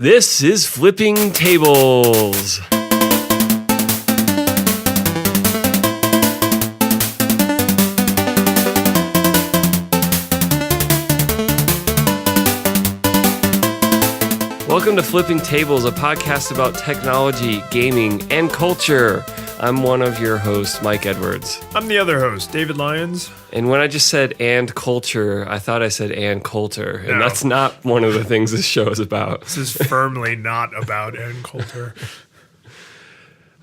This is Flipping Tables. Welcome to Flipping Tables, a podcast about technology, gaming, and culture. I'm one of your hosts, Mike Edwards. I'm the other host, David Lyons. And when I just said "and culture," I thought I said "and Coulter," and No. that's not one of the things this show is about. This is firmly not about Ann Coulter.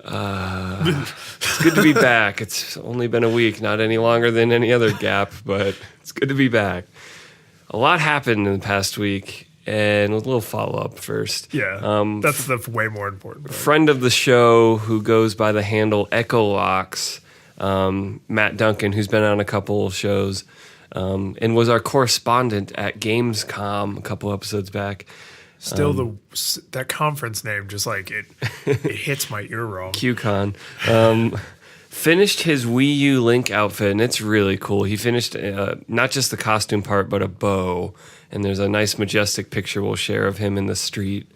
It's good to be back. It's only been a week, not any longer than any other gap, but it's good to be back. A lot happened in the past week, and a little follow-up first. Yeah, that's the way more important part. Friend of the show who goes by the handle Echolocks, Matt Duncan, who's been on a couple of shows and was our correspondent at Gamescom a couple episodes back. Still, that conference name, just like it hits my earroll. QCon. Finished his Wii U Link outfit, and it's really cool. He finished not just the costume part, but a bow. And there's a nice, majestic picture we'll share of him in the street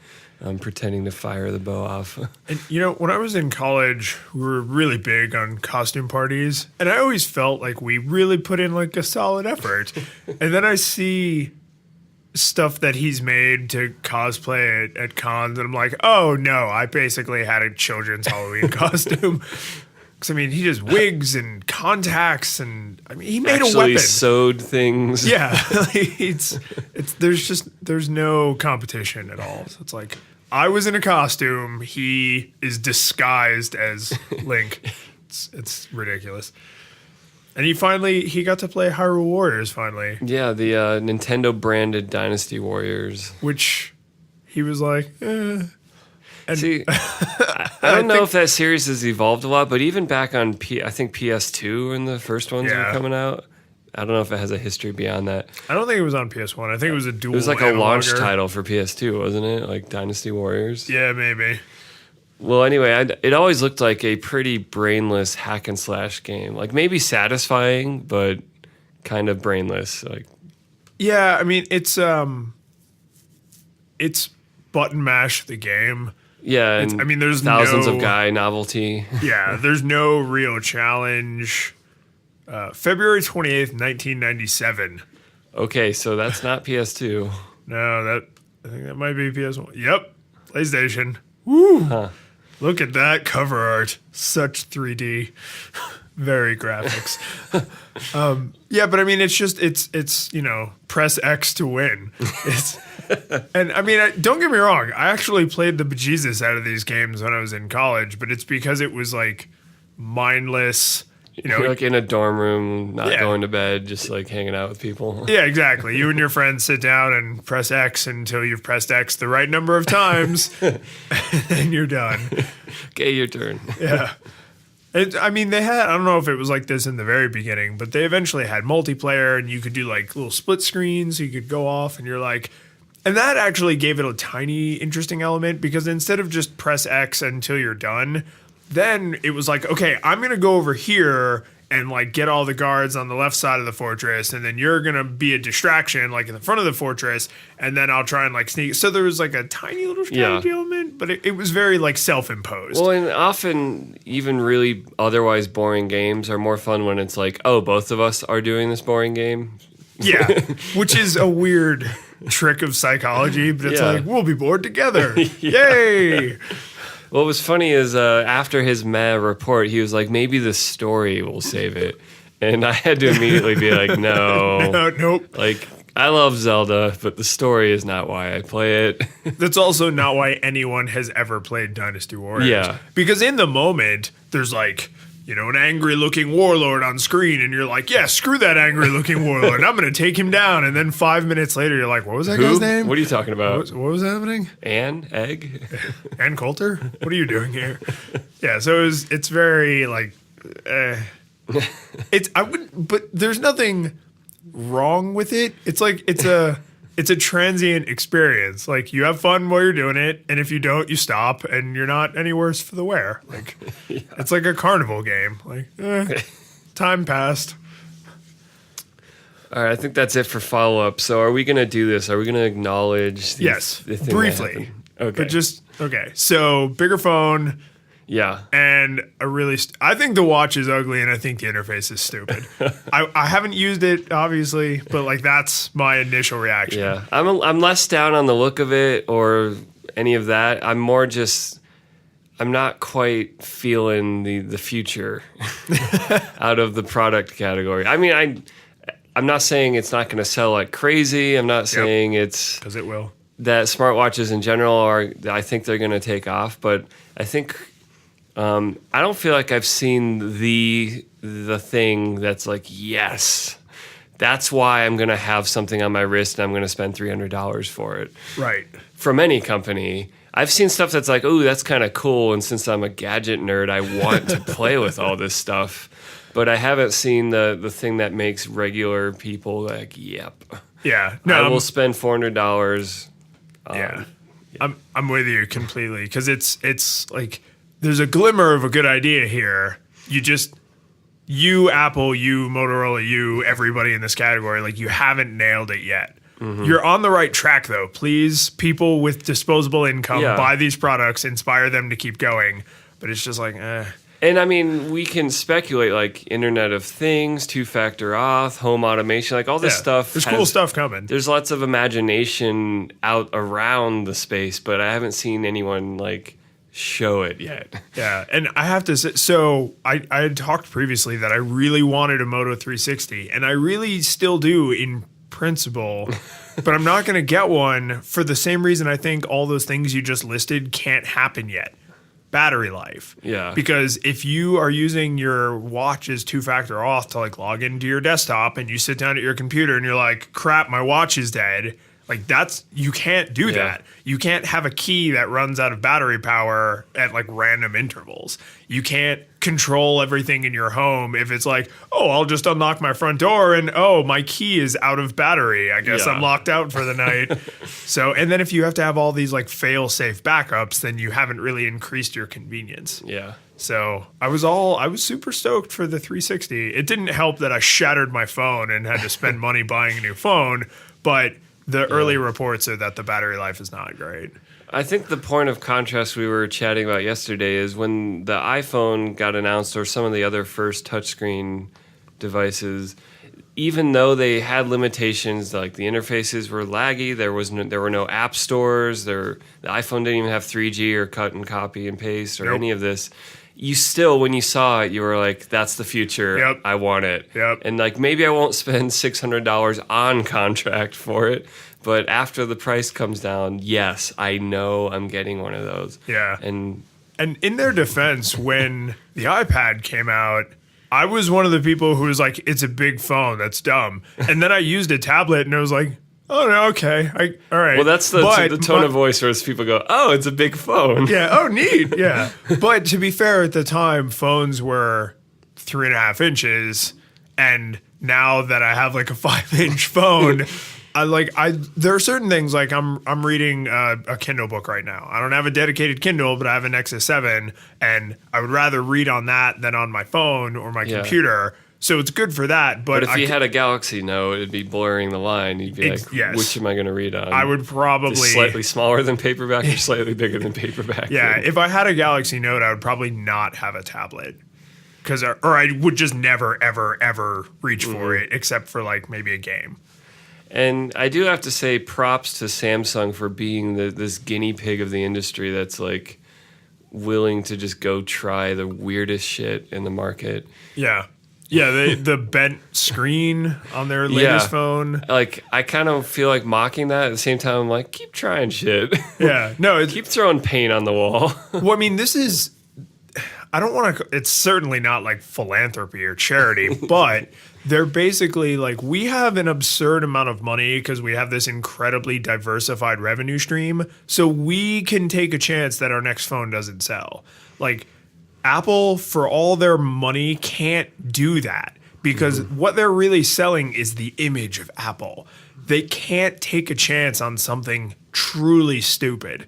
pretending to fire the bow off. And, you know, when I was in college, we were really big on costume parties. And I always felt like we really put in, like, a solid effort. And then I see stuff that he's made to cosplay at cons, and I'm like, oh, no, I basically had a children's Halloween costume. Because, I mean, he does wigs and contacts, and, I mean, he made a weapon. Sewed things. Yeah, there's no competition at all. So it's like, I was in a costume. He is disguised as Link. It's ridiculous. And he got to play Hyrule Warriors finally. Yeah, the Nintendo branded Dynasty Warriors. Which he was like, eh. And see, I don't know if that series has evolved a lot, but even back on I think PS2 when the first ones were coming out, I don't know if it has a history beyond that. I don't think it was on PS1. I think it was a dual. It was like a launch title for PS2, wasn't it? Like Dynasty Warriors. Yeah, maybe. Well, anyway, it always looked like a pretty brainless hack and slash game. Like maybe satisfying, but kind of brainless. Like, yeah, I mean it's button mash the game. Yeah, and I mean there's thousands of guy novelty. Yeah, there's no real challenge. February 28th, 1997. Okay, so that's not PS2. No, I think that might be PS1. Yep, PlayStation. Woo! Huh. Look at that cover art. Such 3D. Very graphics. Yeah, but I mean, it's you know, press X to win. And I mean, don't get me wrong. I actually played the bejesus out of these games when I was in college, but it's because it was like mindless. You know, you're like in a dorm room, not going to bed, just like hanging out with people. Yeah, exactly. You and your friends sit down and press X until you've pressed X the right number of times, and then you're done. Okay, your turn. Yeah. I mean, I don't know if it was like this in the very beginning, but they eventually had multiplayer, and you could do like little split screens, so you could go off, and you're like, and that actually gave it a tiny interesting element, because instead of just press X until you're done, then it was like, okay, I'm going to go over here and like get all the guards on the left side of the fortress, and then you're going to be a distraction like in the front of the fortress, and then I'll try and like sneak. So there was like a tiny little strategy element, but it was very like self-imposed. Well, and often even really otherwise boring games are more fun when it's like, oh, both of us are doing this boring game. Yeah, which is a weird trick of psychology, but it's like, we'll be bored together. Yay! What was funny is after his meh report, he was like, maybe the story will save it. And I had to immediately be like, no. Nope. Like, I love Zelda, but the story is not why I play it. That's also not why anyone has ever played Dynasty Warriors. Yeah. Because in the moment, there's like, you know, an angry-looking warlord on screen, and you're like, yeah, screw that angry-looking warlord. I'm going to take him down. And then 5 minutes later, you're like, what was that guy's name? What are you talking about? What was happening? Egg? Ann Coulter? What are you doing here? Yeah, so it's very, like, but there's nothing wrong with it. It's like, it's a transient experience. Like, you have fun while you're doing it, and if you don't, you stop, and you're not any worse for the wear. Like, It's like a carnival game. Like, time passed. All right, I think that's it for follow-up. So are we going to do this? Are we going to acknowledge Yes, the thing briefly. Okay. Okay. So bigger phone Yeah. and I think the watch is ugly and I think the interface is stupid. I haven't used it obviously, but like that's my initial reaction. Yeah. I'm less down on the look of it or any of that. I'm more just I'm not quite feeling the future out of the product category. I mean, I'm not saying it's not going to sell like crazy. I'm not saying it's because it will. That smartwatches in general I think they're going to take off, but I think I don't feel like I've seen the thing that's like, yes, that's why I'm going to have something on my wrist and I'm going to spend $300 for it. Right. From any company. I've seen stuff that's like, ooh, that's kind of cool. And since I'm a gadget nerd, I want to play with all this stuff. But I haven't seen the thing that makes regular people like, yep. Yeah. No, I will spend $400. Yeah. I'm with you completely because it's like there's a glimmer of a good idea here. You Apple, you Motorola, you everybody in this category, like you haven't nailed it yet. Mm-hmm. You're on the right track though. Please, people with disposable income, buy these products, inspire them to keep going. But it's just like, And I mean, we can speculate like Internet of Things, two-factor auth, home automation, like all this stuff. There's cool stuff coming. There's lots of imagination out around the space, but I haven't seen anyone like show it yet. Yeah, and I have to say, so I had talked previously that I really wanted a Moto 360, and I really still do in principle, but I'm not going to get one for the same reason I think all those things you just listed can't happen yet. Battery life. Yeah. Because if you are using your watch's two-factor auth to like log into your desktop and you sit down at your computer and you're like, crap, my watch is dead. Like you can't do that. You can't have a key that runs out of battery power at like random intervals. You can't control everything in your home if it's like, oh, I'll just unlock my front door and oh, my key is out of battery. I guess I'm locked out for the night. So, and then if you have to have all these like fail-safe backups, then you haven't really increased your convenience. Yeah. So I was super stoked for the 360. It didn't help that I shattered my phone and had to spend money buying a new phone, but the early reports are that the battery life is not great. I think the point of contrast we were chatting about yesterday is when the iPhone got announced or some of the other first touchscreen devices, even though they had limitations, like the interfaces were laggy, there were no app stores, the iPhone didn't even have 3G or cut and copy and paste or any of this. You still, when you saw it, you were like, that's the future. Yep. I want it. Yep. And like, maybe I won't spend $600 on contract for it, but after the price comes down, yes, I know I'm getting one of those. Yeah. And in their defense, when the iPad came out, I was one of the people who was like, it's a big phone. That's dumb. And then I used a tablet and I was like, oh, no, okay. All right. Well, that's the tone of voice where people go, oh, it's a big phone. Yeah. Oh, neat. Yeah. But to be fair, at the time, phones were 3.5 inches. And now that I have like a 5-inch phone, there are certain things like I'm reading a Kindle book right now. I don't have a dedicated Kindle, but I have a Nexus 7. And I would rather read on that than on my phone or my computer. So it's good for that. But if you had a Galaxy Note, it'd be blurring the line. You'd be which am I going to read on? I would probably... Just slightly smaller than paperback or slightly bigger than paperback? Yeah, if I had a Galaxy Note, I would probably not have a tablet. Or I would just never, ever, ever reach for it, except for like maybe a game. And I do have to say props to Samsung for being this guinea pig of the industry that's like willing to just go try the weirdest shit in the market. Yeah. Yeah, the bent screen on their latest phone. Like, I kind of feel like mocking that. At the same time, I'm like, keep trying shit. Yeah, no. Keep throwing paint on the wall. Well, I mean, this is... I don't want to... It's certainly not like philanthropy or charity, but they're basically like, we have an absurd amount of money because we have this incredibly diversified revenue stream, so we can take a chance that our next phone doesn't sell. Like... Apple, for all their money, can't do that because what they're really selling is the image of Apple. They can't take a chance on something truly stupid.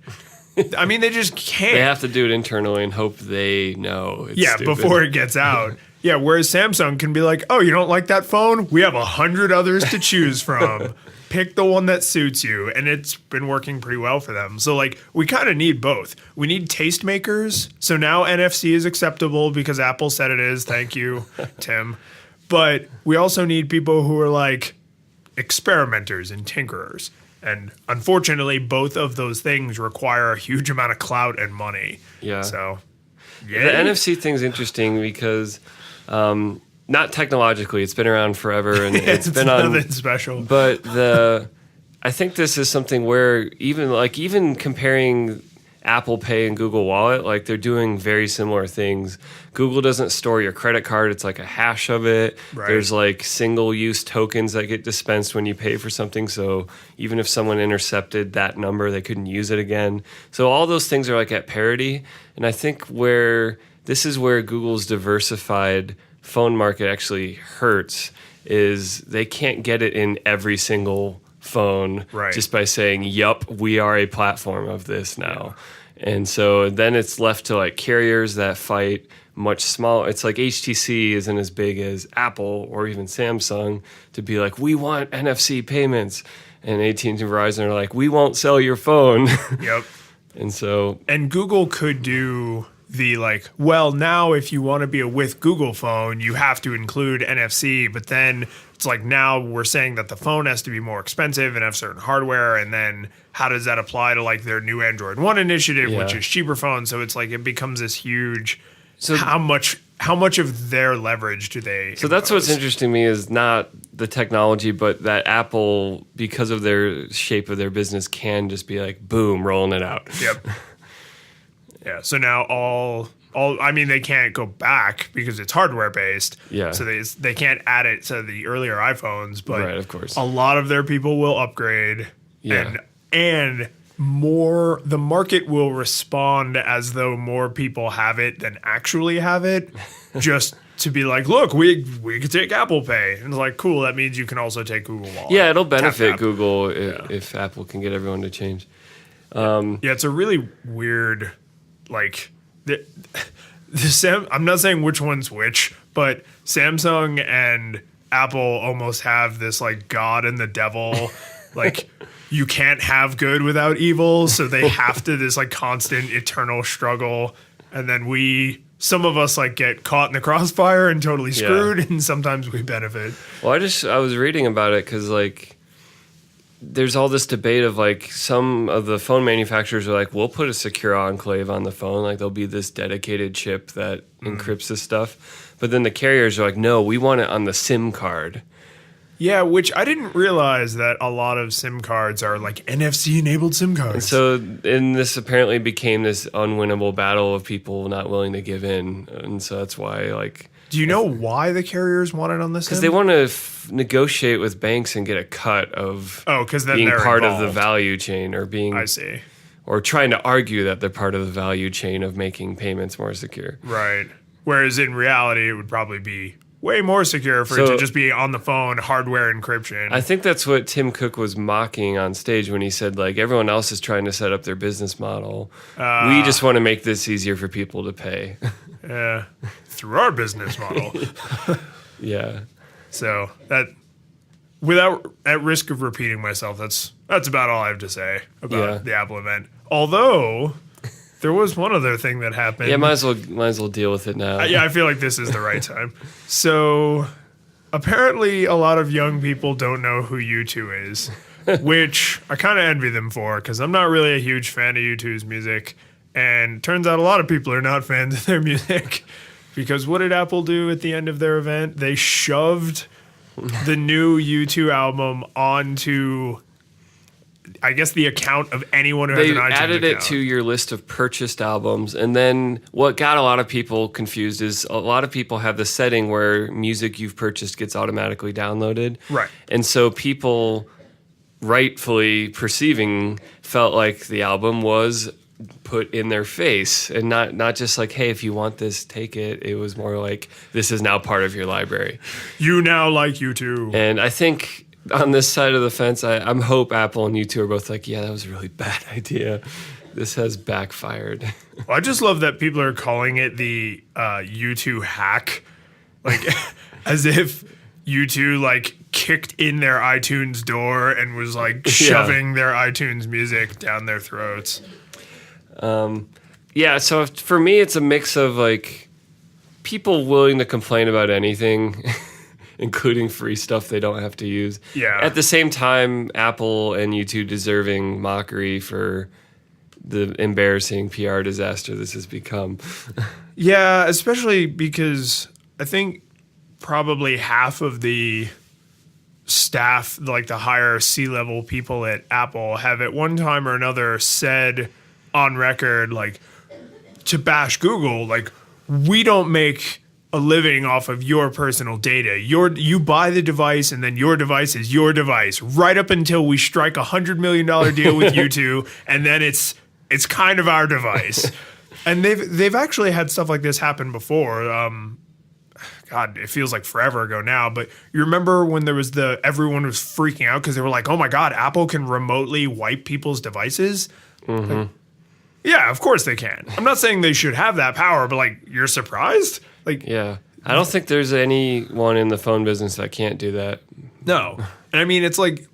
I mean, they just can't. They have to do it internally and hope they know it's stupid. Before it gets out. Yeah, whereas Samsung can be like, oh, you don't like that phone? We have 100 others to choose from. pick the one that suits you, and it's been working pretty well for them. So like we kind of need both. We need tastemakers. So now NFC is acceptable because Apple said it is. Thank you, Tim. But we also need people who are like experimenters and tinkerers. And unfortunately, both of those things require a huge amount of clout and money. Yeah. So, The NFC thing's interesting because not technologically, it's been around forever and it's been on nothing special. But I think this is something where even comparing Apple Pay and Google Wallet, like they're doing very similar things. Google doesn't store your credit card. It's like a hash of it. Right. There's like single-use tokens that get dispensed when you pay for something. So even if someone intercepted that number, they couldn't use it again. So all those things are like at parity. And I think this is where Google's diversified phone market actually hurts is they can't get it in every single phone just by saying, yup, we are a platform of this now. And so then it's left to like carriers that fight much smaller. It's like HTC isn't as big as Apple or even Samsung to be like, we want NFC payments. And AT&T and Verizon are like, we won't sell your phone. Yep. And Google could do the like, well, now if you want to be a with Google phone, you have to include NFC, but then it's like now we're saying that the phone has to be more expensive and have certain hardware, and then how does that apply to like their new Android One initiative, which is cheaper phones? So it's like it becomes this huge. So how much of their leverage do they? So that's what's interesting to me is not the technology, but that Apple, because of their shape of their business, can just be like boom, rolling it out. Yep. Yeah. So now all I mean, they can't go back because it's hardware based. Yeah. So they can't add it to the earlier iPhones, but right, of course, a lot of their people will upgrade. Yeah. And more, the market will respond as though more people have it than actually have it, just to be like, look, we could take Apple Pay. And it's like, cool, that means you can also take Google Wallet. Yeah, it'll benefit Google if Apple can get everyone to change. Yeah, it's a really weird, like, I'm not saying which one's which, but Samsung and Apple almost have this, like, God and the devil, like, you can't have good without evil, so they have to this like constant eternal struggle, and then some of us like get caught in the crossfire and totally screwed, and sometimes we benefit. Well, I was reading about it because like there's all this debate of like some of the phone manufacturers are like, we'll put a secure enclave on the phone, like there'll be this dedicated chip that encrypts this stuff, but then the carriers are like, no, we want it on the SIM card. Yeah, which I didn't realize that a lot of SIM cards are like NFC-enabled SIM cards. And so, this apparently became this unwinnable battle of people not willing to give in, and so that's why, like... Do you know why the carriers want it on the SIM? Because they want to negotiate with banks and get a cut of being part of the value chain or being... I see. Or trying to argue that they're part of the value chain of making payments more secure. Right. Whereas in reality, it would probably be way more secure for it to just be on the phone, hardware encryption. I think that's what Tim Cook was mocking on stage when he said, like, everyone else is trying to set up their business model. We just want to make this easier for people to pay. Yeah, through our business model. Yeah. So that, without at risk of repeating myself, that's about all I have to say about the Apple event. Although there was one other thing that happened. Yeah, might as well deal with it now. I feel like this is the right time. So apparently a lot of young people don't know who U2 is, which I kind of envy them for because I'm not really a huge fan of U2's music. And turns out a lot of people are not fans of their music because what did Apple do at the end of their event? They shoved the new U2 album onto, I guess, the account of anyone who has an iTunes account. They added it to your list of purchased albums. And then what got a lot of people confused is a lot of people have the setting where music you've purchased gets automatically downloaded. Right. And so people, rightfully perceiving, felt like the album was put in their face and not just like, hey, if you want this, take it. It was more like, this is now part of your library. You now like U2. And I think on this side of the fence, I hope Apple and U2 are both like, yeah, that was a really bad idea. This has backfired. Well, I just love that people are calling it the U2 hack, like as if U2 like kicked in their iTunes door and was like shoving their iTunes music down their throats. Yeah, so for me, it's a mix of like people willing to complain about anything, including free stuff they don't have to use. Yeah. At the same time, Apple and YouTube deserving mockery for the embarrassing PR disaster this has become. Yeah, especially because I think probably half of the staff, like the higher C-level people at Apple, have at one time or another said on record, like, to bash Google, like, we don't make a living off of your personal data. You buy the device, and then your device is your device, right up until we strike $100 million deal with you two, and then it's kind of our device. And they've actually had stuff like this happen before. God, it feels like forever ago now, but you remember when there was everyone was freaking out because they were like, oh my God, Apple can remotely wipe people's devices? Mm-hmm. Like, yeah, of course they can. I'm not saying they should have that power, but like, you're surprised? Like, yeah. I don't think there's anyone in the phone business that can't do that. No. And I mean, it's like,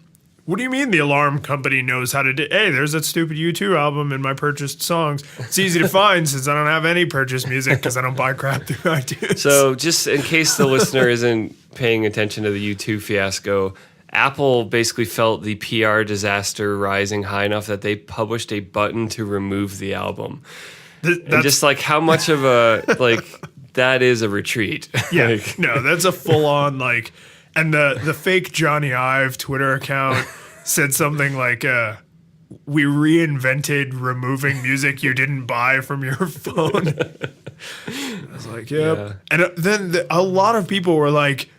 what do you mean the alarm company knows how to do? Hey, there's that stupid U2 album in my purchased songs. It's easy to find since I don't have any purchased music because I don't buy crap through iTunes. So just in case the listener isn't paying attention to the U2 fiasco, Apple basically felt the PR disaster rising high enough that they published a button to remove the album. And just like how much of a, like, that is a retreat. Yeah, like, no, that's a full-on, like, and the fake Johnny Ive Twitter account said something like, we reinvented removing music you didn't buy from your phone. I was like, yep. Yeah. And then a lot of people were like,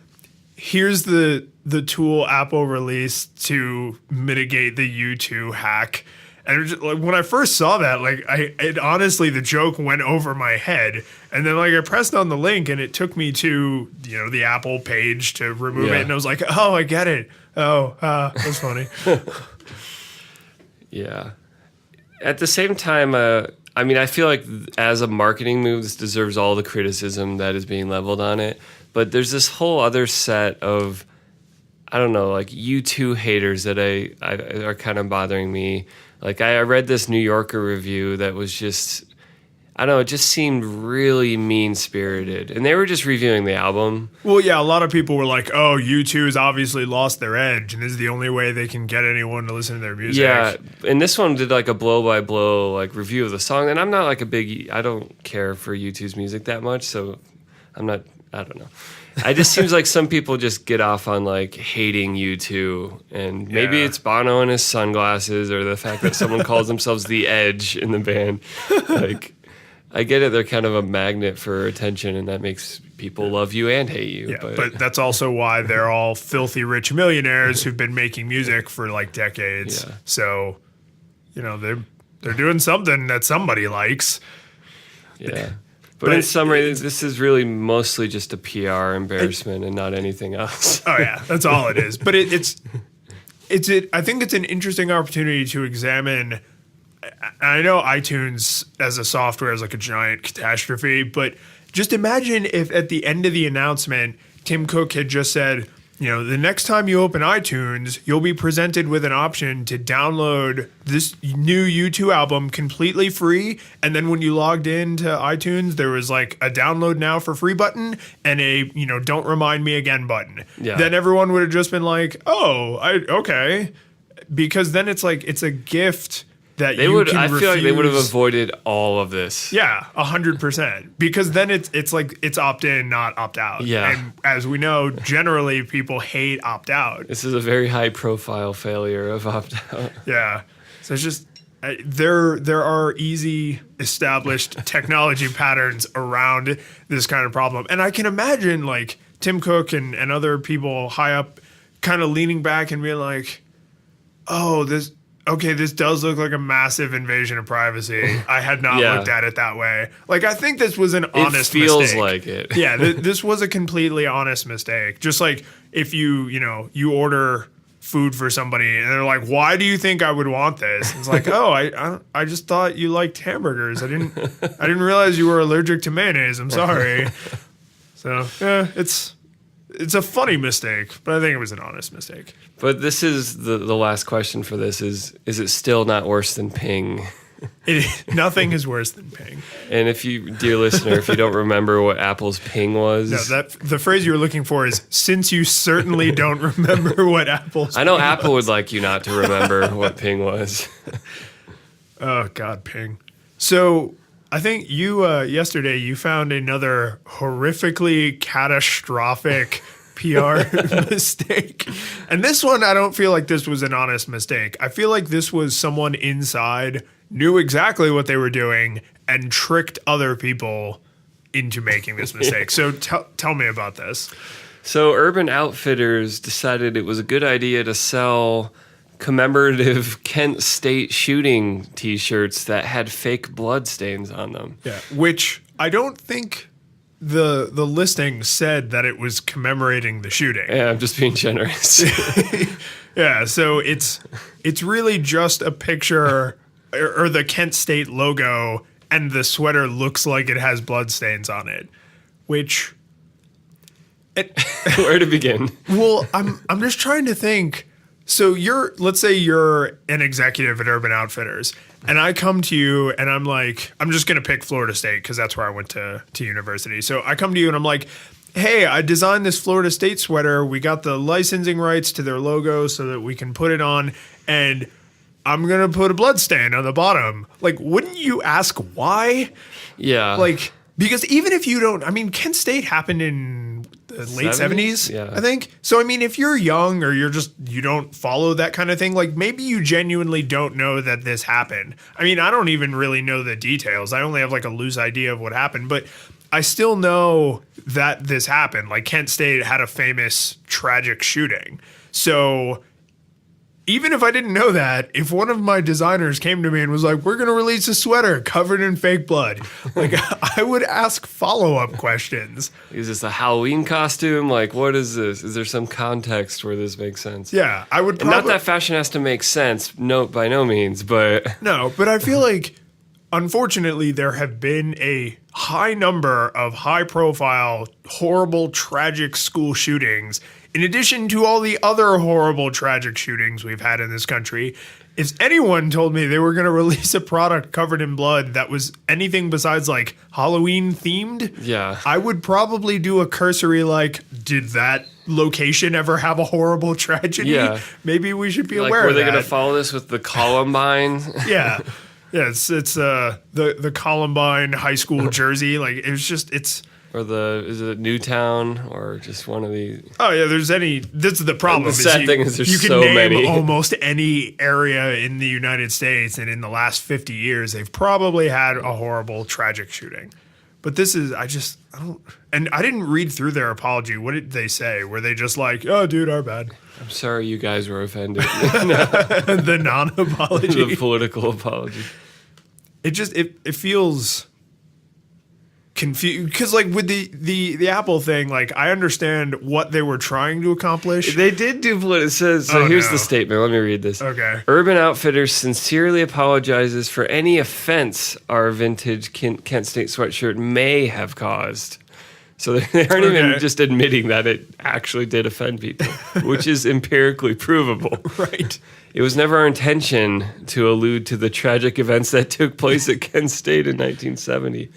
here's the tool Apple released to mitigate the U2 hack. And it was just, like, when I first saw that, like, it honestly, the joke went over my head. And then, like, I pressed on the link and it took me to, the Apple page to remove it. And I was like, oh, I get it. Oh, that's funny. Yeah. At the same time, I mean, I feel like as a marketing move, this deserves all the criticism that is being leveled on it. But there's this whole other set of, I don't know, like U2 haters that I are kind of bothering me. Like I read this New Yorker review that was just, I don't know, it just seemed really mean-spirited. And they were just reviewing the album. Well, yeah, a lot of people were like, oh, U2 has obviously lost their edge, and this is the only way they can get anyone to listen to their music. Yeah, and this one did like a blow-by-blow like review of the song. And I'm not like I don't care for U2's music that much, so I don't know. It just seems like some people just get off on like hating U2, and maybe it's Bono and his sunglasses, or the fact that someone calls themselves The Edge in the band. Like, I get it, they're kind of a magnet for attention, and that makes people love you and hate you. Yeah, but that's also why they're all filthy rich millionaires who've been making music for like decades. Yeah. So, they're doing something that somebody likes. Yeah. But in summary, this is really mostly just a PR embarrassment and not anything else. Oh yeah, that's all it is. But I think it's an interesting opportunity to examine. I know iTunes as a software is like a giant catastrophe, but just imagine if at the end of the announcement, Tim Cook had just said, the next time you open iTunes, you'll be presented with an option to download this new U2 album completely free. And then when you logged into iTunes, there was like a download now for free button and a, don't remind me again button. Yeah. Then everyone would have just been like, oh, okay. Because then it's like, it's a gift that I feel like they would have avoided all of this. Yeah, 100%. Because then it's like it's opt in, not opt out. Yeah. And as we know, generally people hate opt out. This is a very high profile failure of opt out. Yeah. So it's just there are easy established technology patterns around this kind of problem. And I can imagine like Tim Cook and other people high up kind of leaning back and being like, oh, this does look like a massive invasion of privacy. I had not looked at it that way. Like, I think this was an honest mistake. It feels like it. Yeah, this was a completely honest mistake. Just like if you order food for somebody and they're like, why do you think I would want this? It's like, oh, I just thought you liked hamburgers. I didn't realize you were allergic to mayonnaise. I'm sorry. So, yeah, it's a funny mistake, but I think it was an honest mistake. But this is the last question for this is it still not worse than ping? Nothing is worse than ping. And if you, dear listener, if you don't remember what Apple's ping was. No, the phrase you were looking for is, since you certainly don't remember what Apple's I know ping Apple was. would like you not to remember what ping was. Oh, God, ping. So I think you, yesterday, you found another horrifically catastrophic PR mistake. And this one, I don't feel like this was an honest mistake. I feel like this was someone inside knew exactly what they were doing and tricked other people into making this mistake. So tell me about this. So Urban Outfitters decided it was a good idea to sell commemorative Kent State shooting T-shirts that had fake blood stains on them. Yeah, which I don't think the listing said that it was commemorating the shooting. Yeah, I'm just being generous. Yeah, so it's really just a picture or the Kent State logo, and the sweater looks like it has blood stains on it, which Where to begin? well, I'm just trying to think. So let's say you're an executive at Urban Outfitters, and I come to you and I'm like, I'm just going to pick Florida State because that's where I went to university. So I come to you and I'm like, hey, I designed this Florida State sweater. We got the licensing rights to their logo so that we can put it on, and I'm going to put a blood stain on the bottom. Like, wouldn't you ask why? Yeah. Like, because even if you don't, I mean, Kent State happened in the late 70s, Yeah. I think. So, I mean, if you're young or you don't follow that kind of thing, like maybe you genuinely don't know that this happened. I mean, I don't even really know the details. I only have like a loose idea of what happened, but I still know that this happened. Like Kent State had a famous tragic shooting. So even if I didn't know that, if one of my designers came to me and was like, we're going to release a sweater covered in fake blood, like I would ask follow-up questions. Is this a Halloween costume? Like, what is this? Is there some context where this makes sense? Yeah, I would And not probably... that fashion has to make sense, no, by no means, but No, but I feel like, unfortunately, there have been a high number of high-profile, horrible, tragic school shootings, in addition to all the other horrible, tragic shootings we've had in this country. If anyone told me they were going to release a product covered in blood that was anything besides like Halloween themed, yeah. I would probably do a cursory like, did that location ever have a horrible tragedy? Yeah. Maybe we should be Like, aware were of they that. going to follow this with the Columbine? Yeah. Yeah, it's the Columbine high school jersey. Like it's Or is it Newtown or just one of the... oh yeah, this is the problem. And the sad thing is there's you can so name many. almost any area in the United States, and in the last 50 years, they've probably had a horrible, tragic shooting. But this is, I don't, and I didn't read through their apology. What did they say? Were they just like, oh dude, our bad? I'm sorry you guys were offended. The non-apology. The political apology. It feels confused because like with the Apple thing, like I understand what they were trying to accomplish. They did do what it says. So here's the statement. Let me read this. Okay. Urban Outfitters sincerely apologizes for any offense our vintage Kent State sweatshirt may have caused. So they aren't even just admitting that it actually did offend people, which is empirically provable. Right. It was never our intention to allude to the tragic events that took place at Kent State in 1970.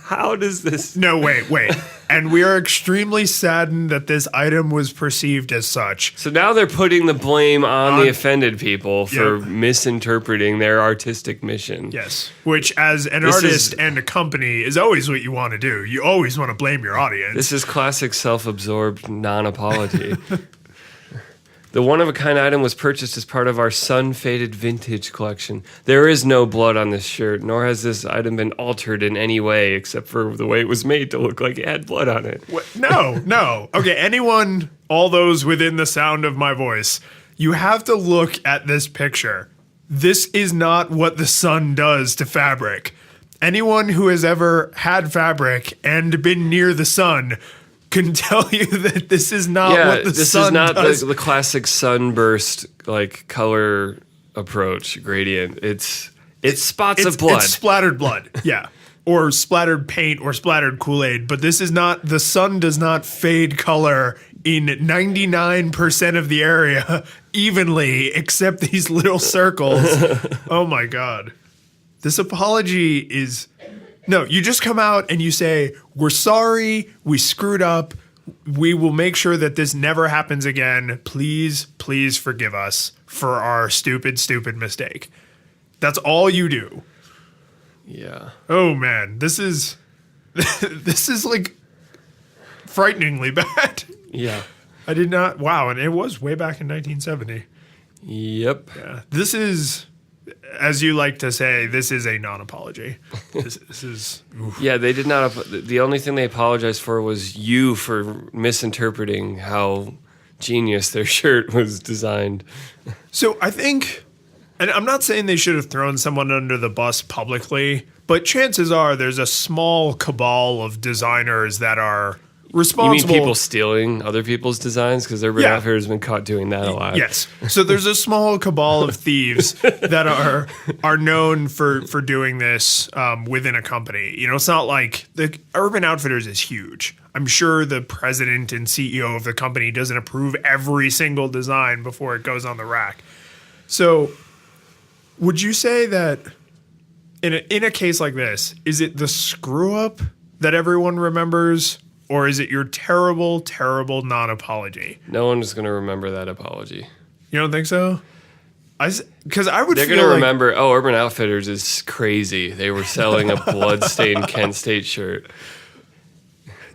How does this... No, wait. And we are extremely saddened that this item was perceived as such. So now they're putting the blame on the offended people for misinterpreting their artistic mission. Yes. Which, as an artist and a company, is always what you want to do. You always want to blame your audience. This is classic self-absorbed non-apology. The one-of-a-kind item was purchased as part of our sun-faded vintage collection. There is no blood on this shirt, nor has this item been altered in any way except for the way it was made to look like it had blood on it. What? No. Okay, anyone, all those within the sound of my voice, you have to look at this picture. This is not what the sun does to fabric. Anyone who has ever had fabric and been near the sun can tell you that this is not what the sun does. This is not the classic sunburst like color approach gradient. It's spots of blood. It's splattered blood. Yeah. or splattered paint or splattered Kool-Aid, but this is not, the sun does not fade color in 99% of the area evenly, except these little circles. Oh my God. This apology is, no, you just come out and you say, we're sorry, we screwed up. We will make sure that this never happens again. Please, please forgive us for our stupid, stupid mistake. That's all you do. Yeah. Oh man, this is like frighteningly bad. Yeah. I did not. Wow, and it was way back in 1970. Yep. Yeah. This is, as you like to say, this is a non-apology. This is. Oof. Yeah, they did not. The only thing they apologized for was you for misinterpreting how genius their shirt was designed. So I think, and I'm not saying they should have thrown someone under the bus publicly, but chances are there's a small cabal of designers that are responsible. You mean people stealing other people's designs? Because Urban Outfitters has been caught doing that a lot. Yes. So there's a small cabal of thieves that are known for doing this within a company. You know, it's not like the Urban Outfitters is huge. I'm sure the president and CEO of the company doesn't approve every single design before it goes on the rack. So would you say that in a case like this, is it the screw up that everyone remembers? Or is it your terrible, terrible non-apology? No one is going to remember that apology. You don't think so? Because I would They're feel going to like, remember, oh, Urban Outfitters is crazy. They were selling a blood-stained Kent State shirt.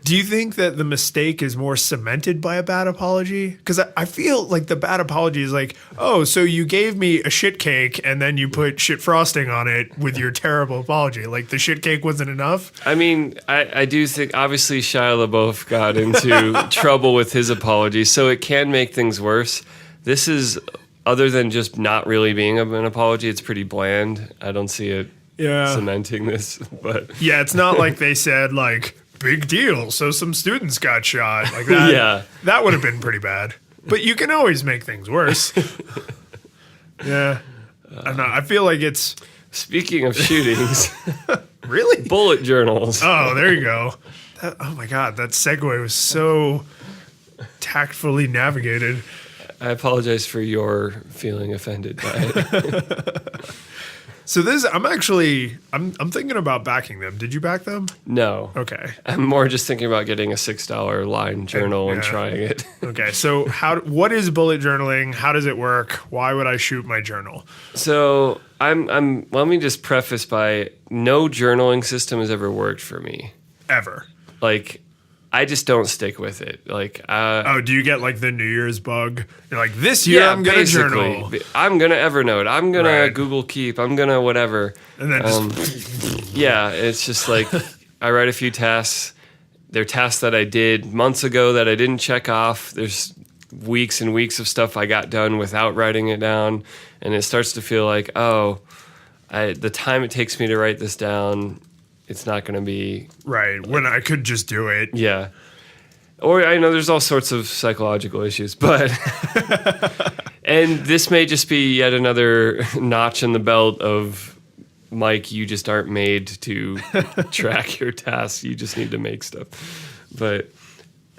do you think that the mistake is more cemented by a bad apology? Because I feel like the bad apology is like, oh, so you gave me a shit cake and then you put shit frosting on it with your terrible apology. Like the shit cake wasn't enough? I mean, I do think, obviously, Shia LaBeouf got into trouble with his apology, so it can make things worse. This is, other than just not really being an apology, it's pretty bland. I don't see it cementing this. But yeah, it's not like they said, like, big deal, so some students got shot. Like that. Yeah. That would have been pretty bad. But you can always make things worse. Yeah. I feel like it's... Speaking of shootings... Really? Bullet journals. Oh, there you go. Oh, my God. That segue was so tactfully navigated. I apologize for your feeling offended by it. So this, I'm thinking about backing them. Did you back them? No. Okay. I'm more just thinking about getting a $6 line journal and trying it. Okay. So what is bullet journaling? How does it work? Why would I shoot my journal? So let me just preface by no journaling system has ever worked for me. Ever. Like, I just don't stick with it. Like, do you get like the New Year's bug? You're like, this year I'm gonna journal. I'm gonna Evernote. I'm gonna Google Keep. I'm gonna whatever. And then it's just like I write a few tasks. They're tasks that I did months ago that I didn't check off. There's weeks and weeks of stuff I got done without writing it down, and it starts to feel like, the time it takes me to write this down, it's not going to be... Right, when I could just do it. Yeah. Or I know there's all sorts of psychological issues, but... And this may just be yet another notch in the belt of, Mike, you just aren't made to track your tasks. You just need to make stuff. But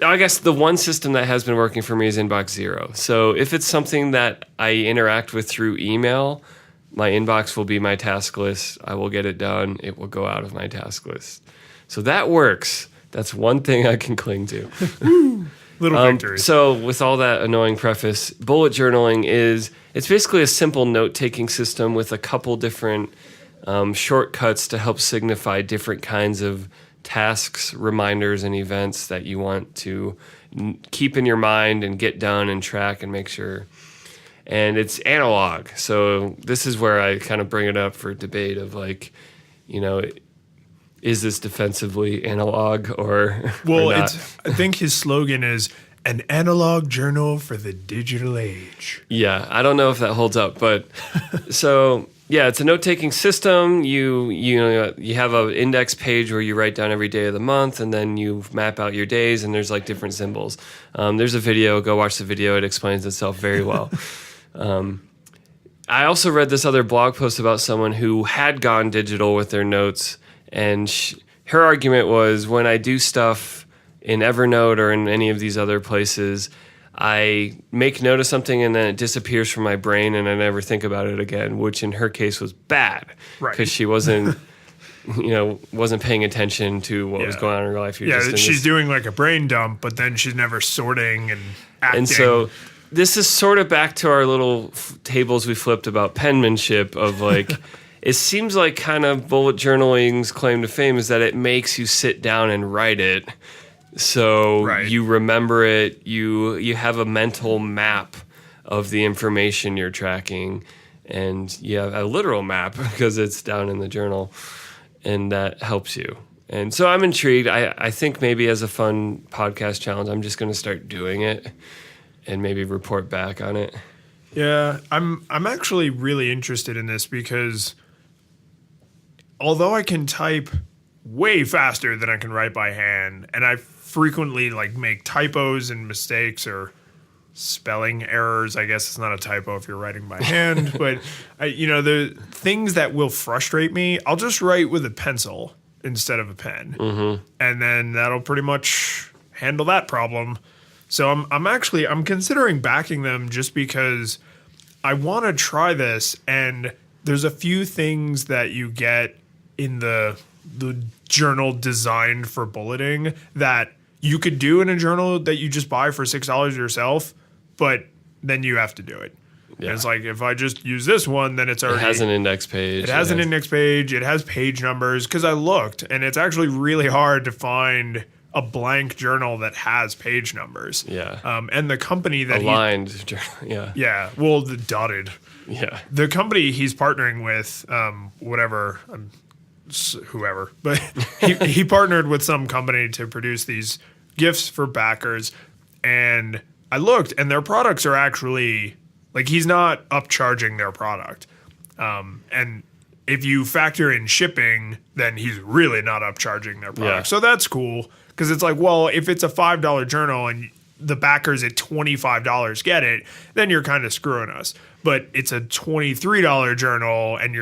I guess the one system that has been working for me is Inbox Zero. So if it's something that I interact with through email... My inbox will be my task list. I will get it done. It will go out of my task list. So that works. That's one thing I can cling to. Little victory. So with all that annoying preface, bullet journaling it's basically a simple note-taking system with a couple different shortcuts to help signify different kinds of tasks, reminders, and events that you want to keep in your mind and get done and track and make sure... And it's analog. So this is where I kind of bring it up for debate of like, is this defensively analog or not? I think his slogan is an analog journal for the digital age. Yeah, I don't know if that holds up, but so yeah, it's a note-taking system. You have an index page where you write down every day of the month, and then you map out your days, and there's like different symbols. There's a video. Go watch the video. It explains itself very well. I also read this other blog post about someone who had gone digital with their notes And her argument was, when I do stuff in Evernote or in any of these other places, I make note of something and then it disappears from my brain and I never think about it again, which in her case was bad because she wasn't, wasn't paying attention to what was going on in her life. She's doing like a brain dump, but then she's never sorting and acting. And so this is sort of back to our little tables we flipped about penmanship of like, it seems like kind of bullet journaling's claim to fame is that it makes you sit down and write it. So you remember it, you have a mental map of the information you're tracking, and you have a literal map because it's down in the journal, and that helps you. And so I'm intrigued. I think maybe as a fun podcast challenge, I'm just going to start doing it and maybe report back on it. Yeah, I'm actually really interested in this because although I can type way faster than I can write by hand, and I frequently like make typos and mistakes or spelling errors. I guess it's not a typo if you're writing by hand, but the things that will frustrate me, I'll just write with a pencil instead of a pen, and then that'll pretty much handle that problem. So I'm considering backing them just because I want to try this, and there's a few things that you get in the journal designed for bulleting that you could do in a journal that you just buy for $6 yourself, but then you have to do it. Yeah. It's like, if I just use this one, then it's already... It has an index page. It has an index page. It has page numbers, because I looked, and it's actually really hard to find a blank journal that has page numbers. Yeah. And the company that Aligned journal, yeah. Yeah, well, the dotted. Yeah. The company he's partnering with, whoever, but he partnered with some company to produce these gifts for backers, and I looked, and their products are actually like, he's not upcharging their product, and if you factor in shipping, then he's really not upcharging their product. So that's cool, because it's like, well, if it's a $5 journal and the backers at $25 get it, then you're kind of screwing us. But it's a $23 journal and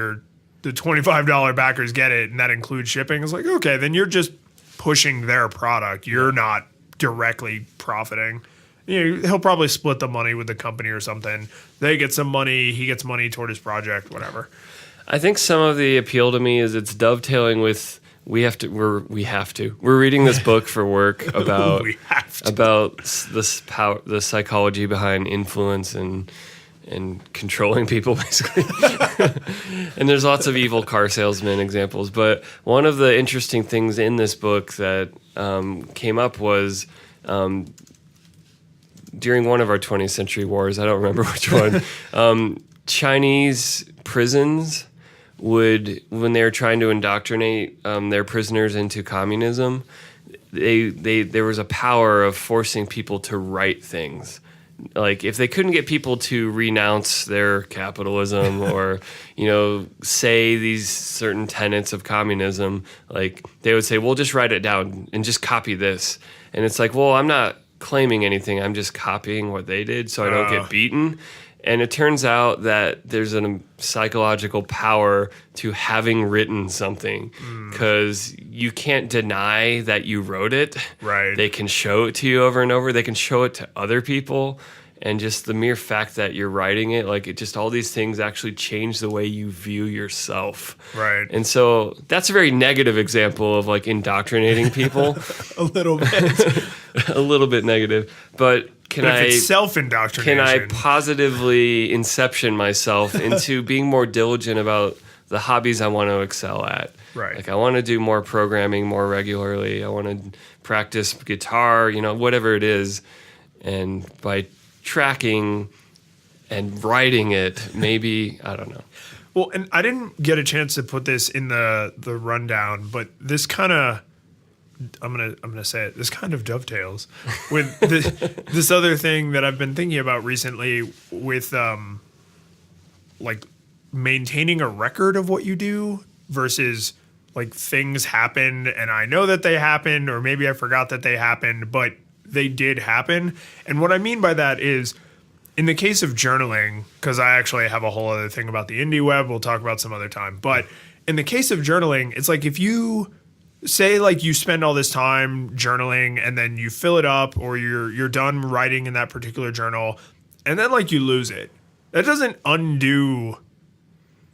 the $25 backers get it, and that includes shipping. It's like, okay, then you're just pushing their product. You're not directly profiting. He'll probably split the money with the company or something. They get some money, he gets money toward his project, whatever. I think some of the appeal to me is it's dovetailing with we're reading this book for work about the psychology behind influence and controlling people, basically. And there's lots of evil car salesman examples. But one of the interesting things in this book that came up was during one of our 20th century wars, I don't remember which one, Chinese prisons would, when they were trying to indoctrinate their prisoners into communism, there was a power of forcing people to write things. Like, if they couldn't get people to renounce their capitalism or, say these certain tenets of communism, like, they would say, well, just write it down and just copy this. And it's like, well, I'm not claiming anything. I'm just copying what they did so I don't get beaten. And it turns out that there's a psychological power to having written something, because you can't deny that you wrote it. Right. They can show it to you over and over. They can show it to other people. And just the mere fact that you're writing it, like, it just, all these things actually change the way you view yourself. Right. And so that's a very negative example of, like, indoctrinating people. A little bit. A little bit negative. But if it's self-indoctrination. Can I positively inception myself into being more diligent about the hobbies I want to excel at? Right. Like, I want to do more programming more regularly. I want to practice guitar, whatever it is. And by tracking and writing it, maybe, I don't know. Well, and I didn't get a chance to put this in the rundown, but this kind of, I'm gonna say it, this kind of dovetails with this other thing that I've been thinking about recently with like maintaining a record of what you do versus like things happened and I know that they happened, or maybe I forgot that they happened, but they did happen. And what I mean by that is, in the case of journaling, because I actually have a whole other thing about the indie web we'll talk about some other time, but in the case of journaling, it's like if you say like you spend all this time journaling and then you fill it up or you're done writing in that particular journal and then like you lose it. That doesn't undo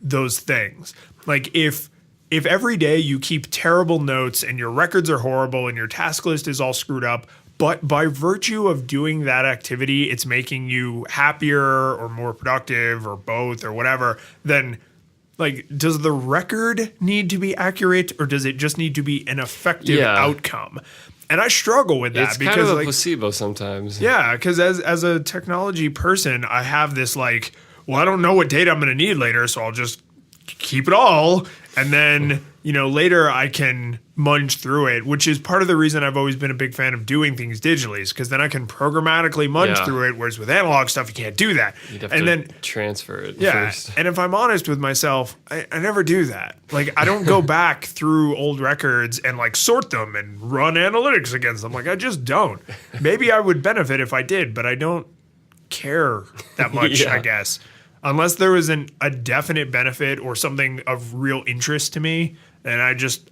those things. Like if every day you keep terrible notes and your records are horrible and your task list is all screwed up, but by virtue of doing that activity, it's making you happier or more productive or both or whatever, then like, does the record need to be accurate or does it just need to be an effective outcome? And I struggle with that it's because kind of a like, placebo sometimes. Yeah, because as a technology person, I have this like, well, I don't know what data I'm going to need later, so I'll just keep it all. And then, later I can munch through it, which is part of the reason I've always been a big fan of doing things digitally, because then I can programmatically munch through it, whereas with analog stuff, you can't do that. You'd have to then transfer it first. And if I'm honest with myself, I never do that. Like, I don't go back through old records and like sort them and run analytics against them. Like, I just don't. Maybe I would benefit if I did, but I don't care that much, I guess. Unless there was a definite benefit or something of real interest to me, then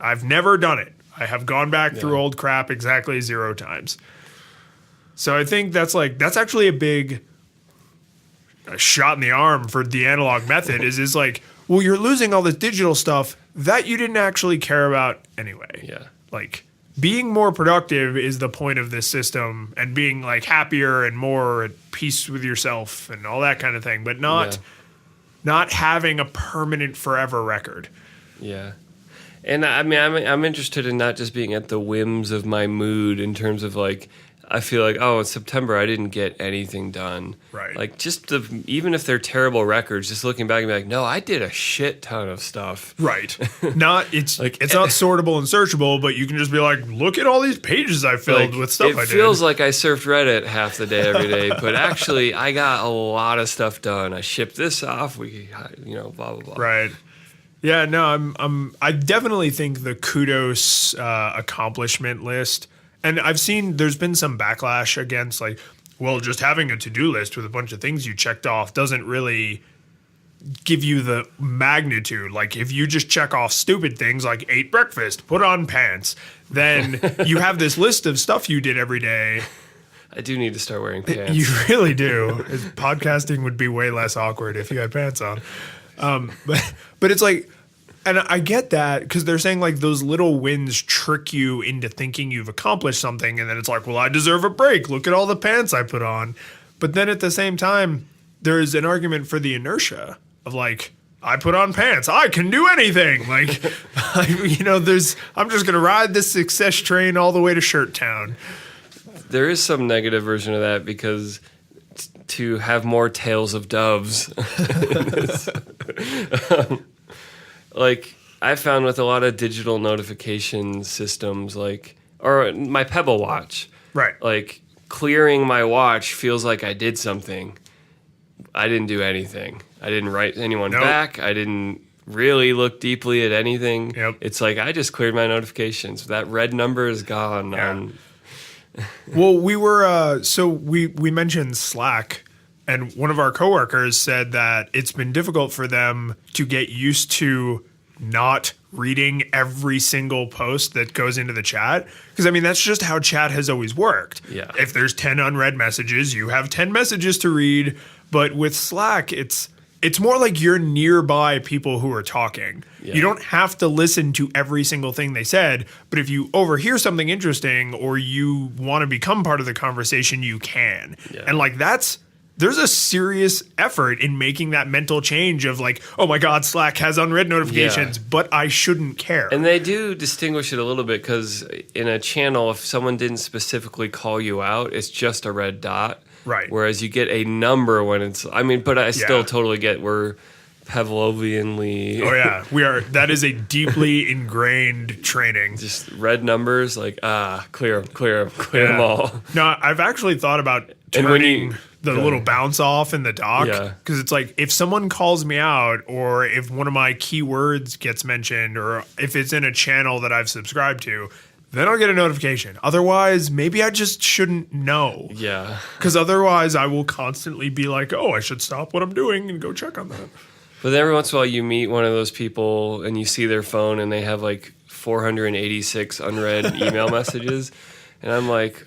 I've never done it. I have gone back through old crap exactly 0 times. So I think that's actually a big shot in the arm for the analog method is like, well, you're losing all this digital stuff that you didn't actually care about anyway. Yeah. Like, being more productive is the point of this system, and being like happier and more at peace with yourself and all that kind of thing, but not having a permanent forever record. Yeah. And I mean, I'm interested in not just being at the whims of my mood in terms of like, I feel like, oh, in September I didn't get anything done. Right. Like even if they're terrible records, just looking back and be like, no, I did a shit ton of stuff. Right. It's not sortable and searchable, but you can just be like, look at all these pages I filled with stuff I did. It feels like I surfed Reddit half the day every day, but actually I got a lot of stuff done. I shipped this off. Blah blah blah. Right. Yeah. No. I definitely think the kudos accomplishment list. And I've seen there's been some backlash against like, well, just having a to-do list with a bunch of things you checked off doesn't really give you the magnitude. Like if you just check off stupid things like ate breakfast, put on pants, then you have this list of stuff you did every day. I do need to start wearing pants. You really do. Podcasting would be way less awkward if you had pants on. But it's like, and I get that because they're saying like those little wins trick you into thinking you've accomplished something. And then it's like, well, I deserve a break. Look at all the pants I put on. But then at the same time, there's an argument for the inertia of like, I put on pants. I can do anything. Like, I'm just going to ride this success train all the way to Shirt Town. There is some negative version of that because to have more tails of doves. Like I found with a lot of digital notification systems, or my Pebble watch, right? Like clearing my watch feels like I did something. I didn't do anything. I didn't write anyone back. I didn't really look deeply at anything. Yep. It's like I just cleared my notifications. That red number is gone. Yeah. Well, we were we mentioned Slack. And one of our coworkers said that it's been difficult for them to get used to not reading every single post that goes into the chat. Because, I mean, that's just how chat has always worked. Yeah. If there's 10 unread messages, you have 10 messages to read. But with Slack, it's more like you're nearby people who are talking. Yeah. You don't have to listen to every single thing they said. But if you overhear something interesting or you want to become part of the conversation, you can. Yeah. And, like, there's a serious effort in making that mental change of like, oh my God, Slack has unread notifications, but I shouldn't care. And they do distinguish it a little bit because in a channel, if someone didn't specifically call you out, it's just a red dot. Right. Whereas you get a number when but I still totally get we're Pavlovianly. Oh yeah, we are. That is a deeply ingrained training. Just red numbers, clear them all. No, I've actually thought about turning the little bounce off in the dock because it's like if someone calls me out or if one of my keywords gets mentioned or if it's in a channel that I've subscribed to, then I'll get a notification. Otherwise, maybe I just shouldn't know. Yeah. Because otherwise I will constantly be like, oh, I should stop what I'm doing and go check on that. But every once in a while you meet one of those people and you see their phone and they have like 486 unread email messages. And I'm like,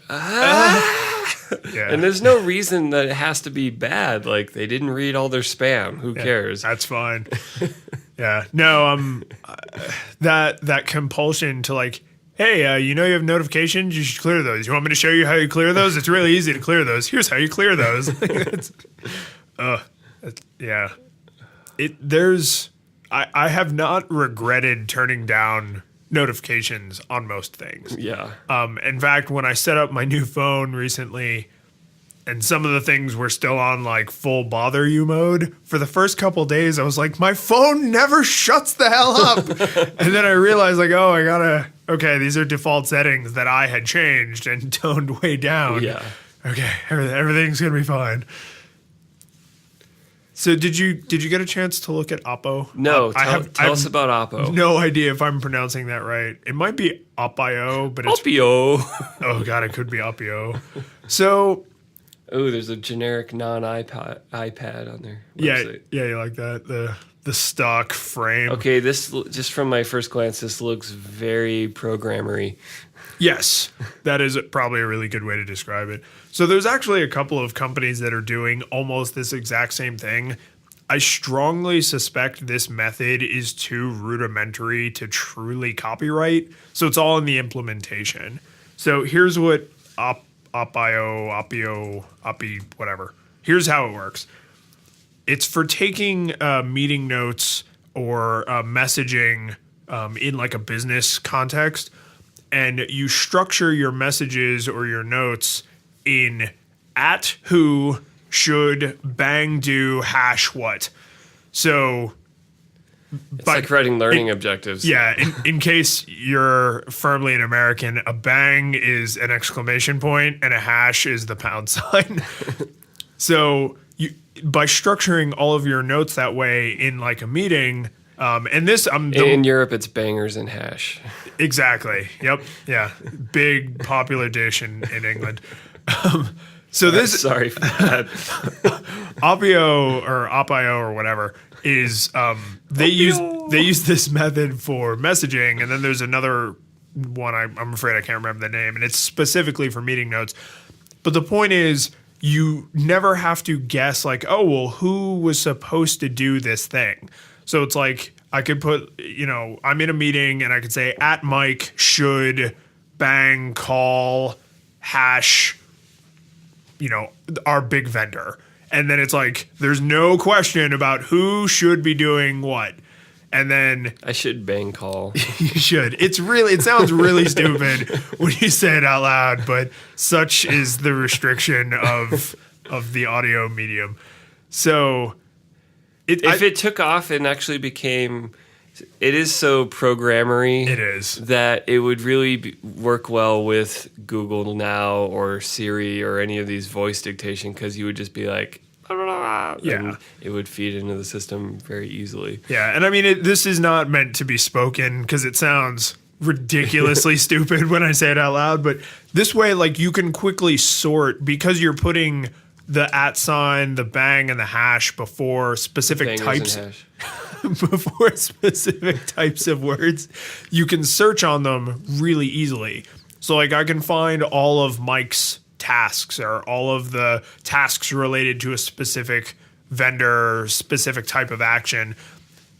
Yeah. And there's no reason that it has to be bad. Like, they didn't read all their spam. Who cares? That's fine. Yeah. No, that compulsion to like, hey, you know you have notifications, you should clear those. You want me to show you how you clear those? It's really easy to clear those. Here's how you clear those. Yeah. I have not regretted turning down notifications on most things. Yeah. In fact, when I set up my new phone recently, and some of the things were still on like full bother you mode, for the first couple days, I was like, my phone never shuts the hell up. And then I realized like, okay, these are default settings that I had changed and toned way down. Yeah. Okay, everything's gonna be fine. So did you get a chance to look at Oppo? No, I tell us about Oppo. No idea if I'm pronouncing that right. It might be Opio, but it's Opio. oh god, it could be Opio. So Oh, there's a generic non-iPad on there. yeah, you like that the stock frame. Okay, this just from my first glance, this looks very programmery. Yes, that is probably a really good way to describe it. So there's actually a couple of companies that are doing almost this exact same thing. I strongly suspect this method is too rudimentary to truly copyright. So it's all in the implementation. So here's what Oppi, whatever. Here's how it works. It's for taking meeting notes or messaging in like a business context, and you structure your messages or your notes in at who should bang do hash what. So It's like writing learning objectives. yeah, in case you're firmly an American, a bang is an exclamation point and a hash is the pound sign. So by structuring all of your notes that way in like a meeting, and this in Europe it's bangers and hash. Exactly. Yep. Yeah. Big popular dish in England. So this Sorry for that. Opio or whatever is they use this method for messaging, and then there's another one I'm afraid I can't remember the name, and it's specifically for meeting notes. But the point is, you never have to guess like, oh well, who was supposed to do this thing. So it's like I could put, I'm in a meeting and I could say at Mike should bang call hash, our big vendor. And then it's like, there's no question about who should be doing what. And then I should bang call. you should. It sounds really stupid when you say it out loud, but such is the restriction of the audio medium. So if it took off and actually became, it is so programmery. It is. That it would really work well with Google Now or Siri or any of these voice dictation, because you would just be like, and it would feed into the system very easily. Yeah, and I mean, this is not meant to be spoken because it sounds ridiculously stupid when I say it out loud, but this way, like, you can quickly sort because you're putting the at sign, the bang, and the hash before specific types. Before specific types of words, you can search on them really easily. So, like, I can find all of Mike's tasks or all of the tasks related to a specific vendor, specific type of action.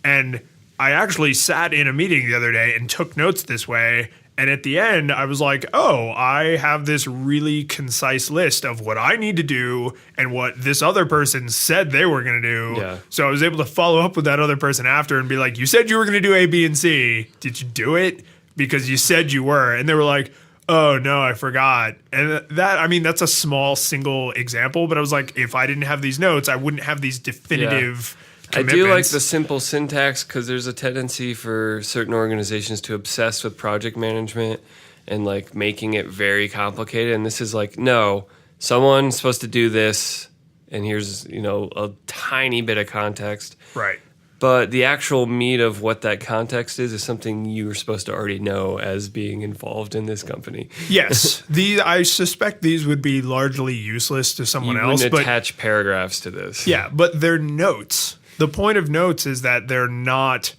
And I actually sat in a meeting the other day and took notes this way. And at the end, I was like, oh, I have this really concise list of what I need to do and what this other person said they were going to do. Yeah. So I was able to follow up with that other person after and be like, you said you were going to do A, B, and C. Did you do it? Because you said you were. And they were like, oh, no, I forgot. And that's a small single example. But I was like, if I didn't have these notes, I wouldn't have these definitive I do like the simple syntax, because there's a tendency for certain organizations to obsess with project management and like making it very complicated. And this is like, no, someone's supposed to do this, and here's, a tiny bit of context. Right. But the actual meat of what that context is something you were supposed to already know as being involved in this company. Yes. I suspect these would be largely useless to someone You else. wouldn't attach paragraphs to this. Yeah, but they're notes. the point of notes is that they're not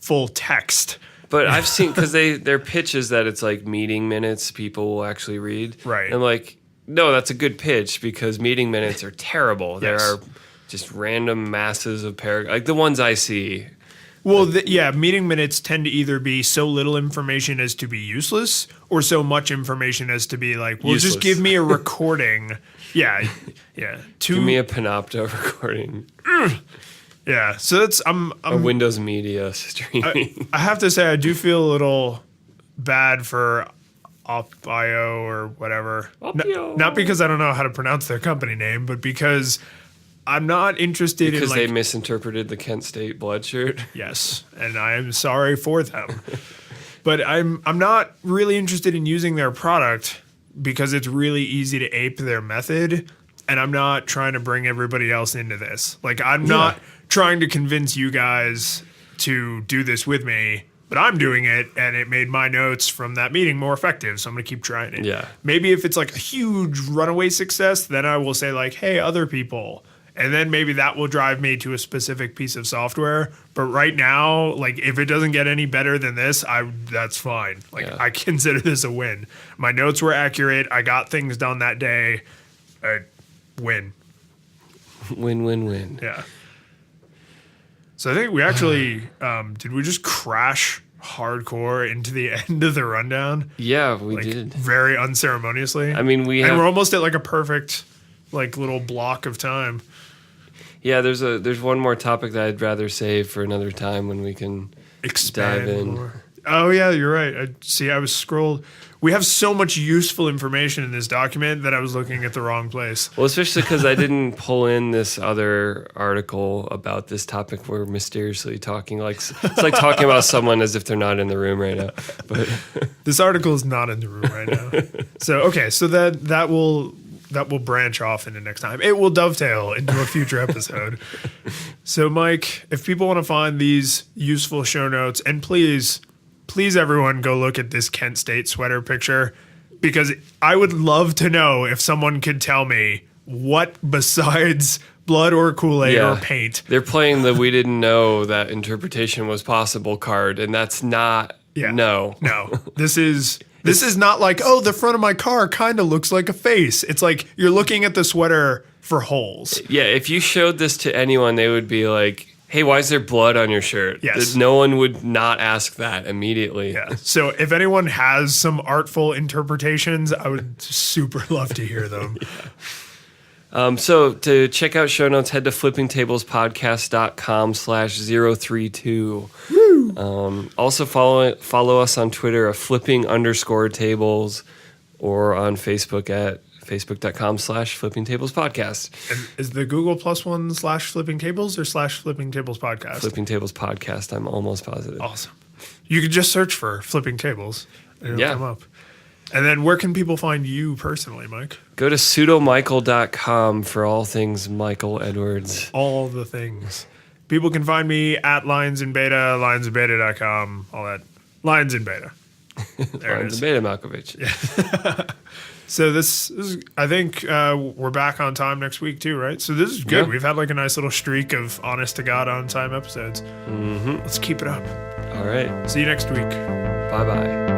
full text. But I've seen, because their pitch is that it's like meeting minutes people will actually read. Right. And I'm like, no, that's a good pitch because meeting minutes are terrible. Yes. There are just random masses of paragraphs, like the ones I see. Well, meeting minutes tend to either be so little information as to be useless or so much information as to be like, well, Useless. just give me a recording. Yeah. Give me a Panopto recording. Yeah. So that's, A Windows Media streaming. I have to say, I do feel a little bad for Op.io or whatever. Op.io. Not because I don't know how to pronounce their company name, but because I'm not interested Because in they misinterpreted the Kent State blood shirt. Yes, and I am sorry for them. But I'm not really interested in using their product because it's really easy to ape their method, and I'm not trying to bring everybody else into this. Like, I'm not trying to convince you guys to do this with me, but I'm doing it, and it made my notes from that meeting more effective, so I'm going to keep trying it. Yeah. Maybe if it's like a huge runaway success, then I will say like, hey, other people. And then maybe that will drive me to a specific piece of software. But right now, like, if it doesn't get any better than this, that's fine. Like, I consider this a win. My notes were accurate. I got things done that day. Win. Win. Yeah. So I think we actually, did we just crash hardcore into the end of the rundown? Yeah, we Like, did. very unceremoniously. I mean, and we're almost at like a perfect, like, little block of time. Yeah, there's one more topic that I'd rather save for another time when we can Expand dive in. more. Oh yeah, you're right. I was scrolled. We have so much useful information in this document that I was looking at the wrong place. Well, especially because I didn't pull in this other article about this topic we're mysteriously talking. Like, it's like talking about someone as if they're not in the room right now. But This article is not in the room right now. So that will branch off into next time. It will dovetail into a future episode. So Mike, if people want to find these useful show notes, and please everyone go look at this Kent State sweater picture, because I would love to know if someone could tell me what besides blood or Kool-Aid or paint. They're playing the "we didn't know that interpretation was possible" card, and that's not. Yeah. No. This is not like, oh, the front of my car kind of looks like a face. It's like you're looking at the sweater for holes. Yeah, if you showed this to anyone, they would be like, hey, why is there blood on your shirt? Yes. No one would not ask that immediately. Yeah. So if anyone has some artful interpretations, I would super love to hear them. So to check out show notes, head to flippingtablespodcast.com/032. Also follow us on Twitter at flipping_tables or on Facebook at facebook.com/flippingtablespodcast. And is the Google Plus one /flipping tables or /flipping tables podcast? Flipping Tables Podcast, I'm almost positive. Awesome. You could just search for flipping tables and it'll come up. And then where can people find you personally, Mike? Go to pseudomichael.com for all things Michael Edwards. All the things. People can find me at Lyons in Beta, lyonsinbeta.com, all that. Lyons in Beta. There it Lions is. and Beta Malkovich. So this is, I think we're back on time next week too, right? So this is good. Yeah. We've had like a nice little streak of honest to God on time episodes. Mm-hmm. Let's keep it up. All right. See you next week. Bye-bye.